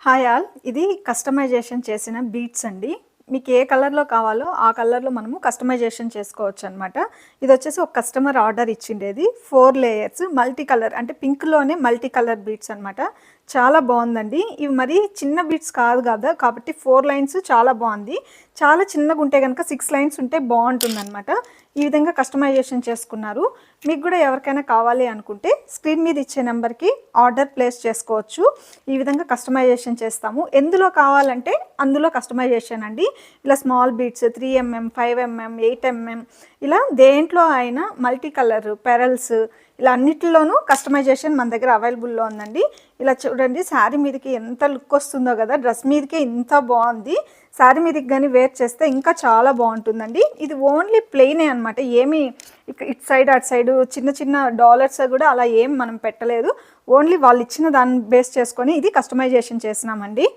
Hi all, ఇది customization చేసిన beats అండి. మీకు ఏ కలర్లో కావాలో ఆ కలర్లో మనము కస్టమైజేషన్ చేసుకోవచ్చు అనమాట. ఇది వచ్చేసి ఒక కస్టమర్ ఆర్డర్ ఇచ్చిండేది 4 లేయర్స్ మల్టీ కలర్, అంటే పింక్లోనే మల్టీ కలర్ బీట్స్ అనమాట. చాలా బాగుందండి. ఇవి మరి చిన్న బీట్స్ కాదు కదా, కాబట్టి 4 లైన్స్ చాలా బాగుంది. చాలా చిన్నగా ఉంటే కనుక 6 లైన్స్ ఉంటే బాగుంటుంది అనమాట. ఈ విధంగా కస్టమైజేషన్ చేసుకున్నారు. మీకు కూడా ఎవరికైనా కావాలి అనుకుంటే స్క్రీన్ మీద ఇచ్చే నెంబర్కి ఆర్డర్ ప్లేస్ చేసుకోవచ్చు. ఈ విధంగా కస్టమైజేషన్ చేస్తాము. ఎందులో కావాలంటే అందులో కస్టమైజేషన్ అండి. ఇలా small beats 3mm, 5mm, 8mm ఇలా దేంట్లో అయినా మల్టీ కలర్ పెరల్స్ ఇలా అన్నిటిలోనూ కస్టమైజేషన్ మన దగ్గర అవైలబుల్లో ఉందండి. ఇలా చూడండి, శారీ మీదకి ఎంత లుక్ వస్తుందో కదా, డ్రెస్ మీదకే ఇంత బాగుంది. శారీ మీదకి కానీ వేర్ చేస్తే ఇంకా చాలా బాగుంటుందండి. ఇది ఓన్లీ ప్లెయినే అనమాట. ఏమీ ఇటు సైడ్ అటు సైడు చిన్న చిన్న డాలర్స్ కూడా అలా ఏం మనం పెట్టలేదు. ఓన్లీ వాళ్ళు ఇచ్చిన దాన్ని బేస్ చేసుకొని ఇది కస్టమైజేషన్ చేసినామండి.